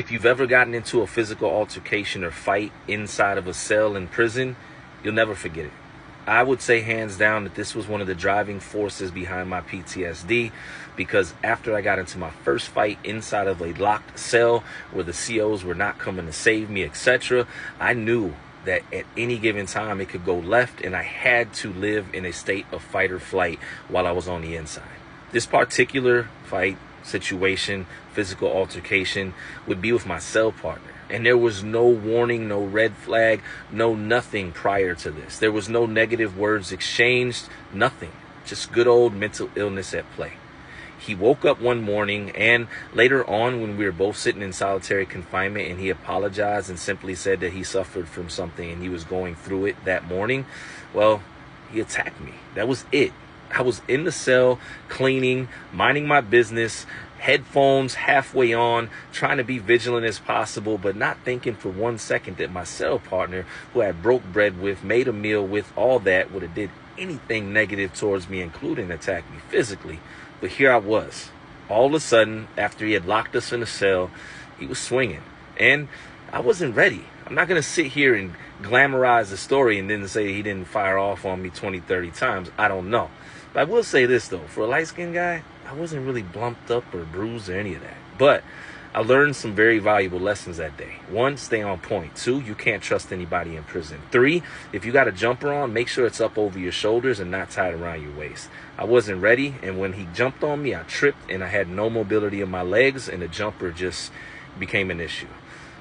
If you've ever gotten into a physical altercation or fight inside of a cell in prison, you'll never forget it. I would say hands down that this was one of the driving forces behind my PTSD, because after I got into my first fight inside of a locked cell where the COs were not coming to save me, etc., I knew that at any given time it could go left, and I had to live in a state of fight or flight while I was on the inside. This particular fight situation, physical altercation, would be with my cell partner. And there was no warning, no red flag, no nothing prior to this. There was no negative words exchanged, nothing. Just good old mental illness at play. He woke up one morning, and later on when we were both sitting in solitary confinement, and he apologized and simply said that he suffered from something and he was going through it that morning, well, he attacked me. That was it. I was in the cell, cleaning, minding my business, headphones halfway on, trying to be vigilant as possible, but not thinking for 1 second that my cell partner, who I broke bread with, made a meal with, all that, would have did anything negative towards me, including attack me physically. But here I was. All of a sudden, after he had locked us in a cell, he was swinging. And I wasn't ready. I'm not going to sit here and glamorize the story and then say he didn't fire off on me 20, 30 times. I don't know. But I will say this, though. For a light-skinned guy, I wasn't really blumped up or bruised or any of that. But I learned some very valuable lessons that day. 1, stay on point. 2, you can't trust anybody in prison. 3, if you got a jumper on, make sure it's up over your shoulders and not tied around your waist. I wasn't ready, and when he jumped on me, I tripped, and I had no mobility in my legs, and the jumper just became an issue.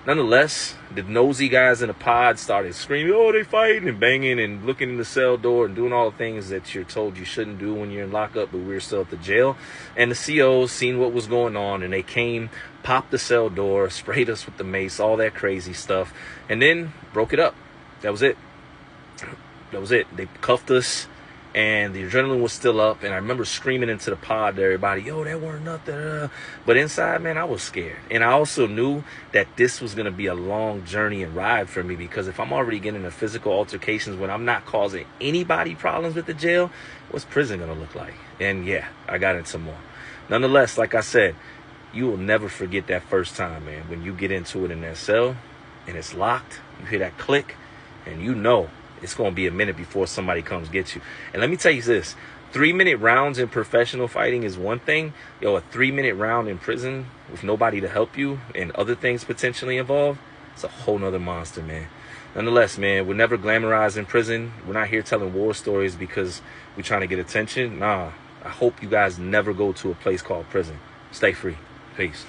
Nonetheless, the nosy guys in the pod started screaming, oh, they fighting and banging and looking in the cell door and doing all the things that you're told you shouldn't do when you're in lockup, but we were still at the jail. And the COs seen what was going on, and they came, popped the cell door, sprayed us with the mace, all that crazy stuff, and then broke it up. That was it. That was it. They cuffed us, and the adrenaline was still up, and I remember screaming into the pod to everybody, yo, that weren't nothing. But inside, man, I was scared. And I also knew that this was going to be a long journey and ride for me, because if I'm already getting into physical altercations when I'm not causing anybody problems with the jail, what's prison going to look like? And yeah, I got into more. Nonetheless, like I said, you will never forget that first time, man, when you get into it in that cell and it's locked, you hear that click, and you know it's going to be a minute before somebody comes get you. And let me tell you this, 3-minute rounds in professional fighting is one thing. Yo, a 3-minute round in prison with nobody to help you and other things potentially involved, it's a whole nother monster, man. Nonetheless, man, we're never glamorized in prison. We're not here telling war stories because we're trying to get attention. Nah, I hope you guys never go to a place called prison. Stay free. Peace.